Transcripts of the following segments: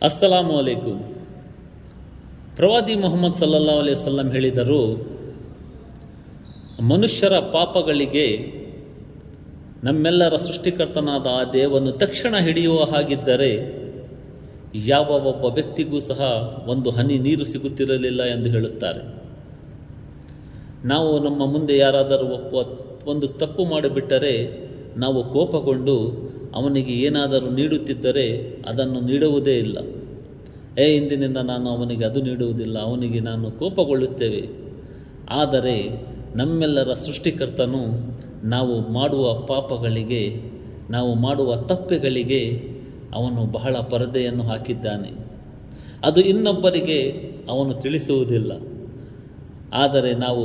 ಅಸ್ಸಲಾಮು ಅಲೈಕುಂ. ಪ್ರವಾದಿ ಮುಹಮ್ಮದ್ ಸಲ್ಲಲ್ಲಾಹು ಅಲೈಹಿ ವಸಲ್ಲಂ ಹೇಳಿದರು, ಮನುಷ್ಯರ ಪಾಪಗಳಿಗೆ ನಮ್ಮೆಲ್ಲರ ಸೃಷ್ಟಿಕರ್ತನಾದ ಆ ದೇವನು ತಕ್ಷಣ ಹಿಡಿಯುವ ಹಾಗಿದ್ದರೆ ಯಾವ ಒಬ್ಬ ವ್ಯಕ್ತಿಗೂ ಸಹ ಒಂದು ಹನಿ ನೀರು ಸಿಗುತ್ತಿರಲಿಲ್ಲ ಎಂದು ಹೇಳುತ್ತಾರೆ. ನಾವು ನಮ್ಮ ಮುಂದೆ ಯಾರಾದರೂ ಒಂದು ತಪ್ಪು ಮಾಡಿಬಿಟ್ಟರೆ ನಾವು ಕೋಪಗೊಂಡು ಅವನಿಗೆ ಏನಾದರೂ ನೀಡುತ್ತಿದ್ದರೆ ಅದನ್ನು ನೀಡುವುದೇ ಇಲ್ಲ. ಇಂದಿನಿಂದ ನಾನು ಅವನಿಗೆ ಅದು ನೀಡುವುದಿಲ್ಲ, ಅವನಿಗೆ ನಾನು ಕೋಪಗೊಳ್ಳುತ್ತೇವೆ. ಆದರೆ ನಮ್ಮೆಲ್ಲರ ಸೃಷ್ಟಿಕರ್ತನು ನಾವು ಮಾಡುವ ಪಾಪಗಳಿಗೆ, ನಾವು ಮಾಡುವ ತಪ್ಪೆಗಳಿಗೆ ಅವನು ಬಹಳ ಪರದೆಯನ್ನು ಹಾಕಿದ್ದಾನೆ. ಅದು ಇನ್ನೊಬ್ಬರಿಗೆ ಅವನು ತಿಳಿಸುವುದಿಲ್ಲ. ಆದರೆ ನಾವು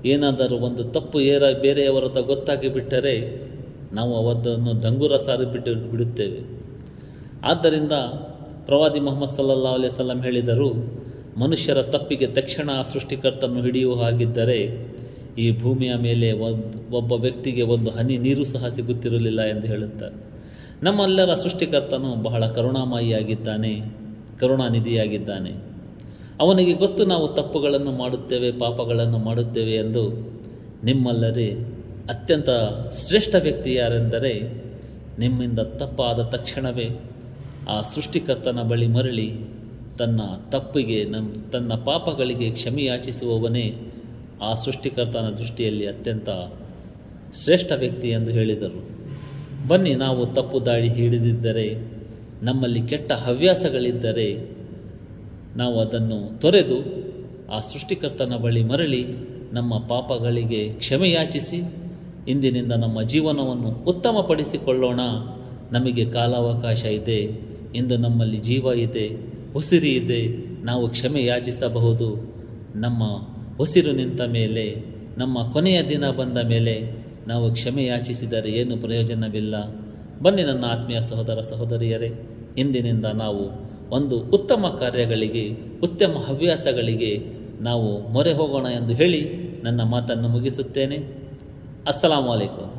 ಏನಾದರೂ ಒಂದು ತಪ್ಪು ಬೇರೆಯವರದ ಗೊತ್ತಾಗಿ ಬಿಟ್ಟರೆ ನಾವು ಅವರನ್ನು ದಂಗುರ ಬಿಡುತ್ತೇವೆ. ಆದ್ದರಿಂದ ಪ್ರವಾದಿ ಮುಹಮ್ಮದ್ ಸಲ್ಲಲ್ಲಾಹು ಅಲೈಹಿ ವಸಲ್ಲಂ ಹೇಳಿದರು, ಮನುಷ್ಯರ ತಪ್ಪಿಗೆ ತಕ್ಷಣ ಸೃಷ್ಟಿಕರ್ತನು ಹಿಡಿಯುವ ಹಾಗಿದ್ದರೆ ಈ ಭೂಮಿಯ ಮೇಲೆ ಒಬ್ಬ ವ್ಯಕ್ತಿಗೆ ಒಂದು ಹನಿ ನೀರು ಸಹ ಸಿಗುತ್ತಿರಲಿಲ್ಲ ಎಂದು ಹೇಳುತ್ತಾರೆ. ನಮ್ಮೆಲ್ಲರ ಸೃಷ್ಟಿಕರ್ತನು ಬಹಳ ಕರುಣಾಮಯಿಯಾಗಿದ್ದಾನೆ, ಕರುಣಾನಿಧಿಯಾಗಿದ್ದಾನೆ. ಅವನಿಗೆ ಗೊತ್ತು ನಾವು ತಪ್ಪುಗಳನ್ನು ಮಾಡುತ್ತೇವೆ, ಪಾಪಗಳನ್ನು ಮಾಡುತ್ತೇವೆ ಎಂದು. ನಿಮ್ಮಲ್ಲರೇ ಅತ್ಯಂತ ಶ್ರೇಷ್ಠ ವ್ಯಕ್ತಿ ಯಾರೆಂದರೆ, ನಿಮ್ಮಿಂದ ತಪ್ಪಾದ ತಕ್ಷಣವೇ ಆ ಸೃಷ್ಟಿಕರ್ತನ ಬಳಿ ಮರಳಿ ತನ್ನ ತಪ್ಪಿಗೆ ತನ್ನ ಪಾಪಗಳಿಗೆ ಕ್ಷಮೆಯಾಚಿಸುವವನೇ ಆ ಸೃಷ್ಟಿಕರ್ತನ ದೃಷ್ಟಿಯಲ್ಲಿ ಅತ್ಯಂತ ಶ್ರೇಷ್ಠ ವ್ಯಕ್ತಿ ಎಂದು ಹೇಳಿದರು. ಬನ್ನಿ, ನಾವು ತಪ್ಪು ದಾಳಿ ಹಿಡಿದಿದ್ದರೆ, ನಮ್ಮಲ್ಲಿ ಕೆಟ್ಟ ಹವ್ಯಾಸಗಳಿದ್ದರೆ ನಾವು ಅದನ್ನು ತೊರೆದು ಆ ಸೃಷ್ಟಿಕರ್ತನ ಬಳಿ ಮರಳಿ ನಮ್ಮ ಪಾಪಗಳಿಗೆ ಕ್ಷಮೆಯಾಚಿಸಿ ಇಂದಿನಿಂದ ನಮ್ಮ ಜೀವನವನ್ನು ಉತ್ತಮಪಡಿಸಿಕೊಳ್ಳೋಣ. ನಮಗೆ ಕಾಲಾವಕಾಶ ಇದೆ, ಇಂದು ನಮ್ಮಲ್ಲಿ ಜೀವ ಇದೆ, ಉಸಿರು ಇದೆ, ನಾವು ಕ್ಷಮೆ ಯಾಚಿಸಬಹುದು. ನಮ್ಮ ಉಸಿರು ನಿಂತ ಮೇಲೆ, ನಮ್ಮ ಕೊನೆಯ ದಿನ ಬಂದ ಮೇಲೆ ನಾವು ಕ್ಷಮೆ ಯಾಚಿಸಿದರೆ ಏನು ಪ್ರಯೋಜನವಿಲ್ಲ. ಬನ್ನಿ ನನ್ನ ಆತ್ಮೀಯ ಸಹೋದರ ಸಹೋದರಿಯರೇ, ಇಂದಿನಿಂದ ನಾವು ಒಂದು ಉತ್ತಮ ಕಾರ್ಯಗಳಿಗೆ, ಉತ್ತಮ ಹವ್ಯಾಸಗಳಿಗೆ ನಾವು ಮೊರೆ ಹೋಗೋಣ ಎಂದು ಹೇಳಿ ನನ್ನ ಮಾತನ್ನು ಮುಗಿಸುತ್ತೇನೆ. ಅಸ್ಸಲಾಮು ಅಲೈಕುಂ.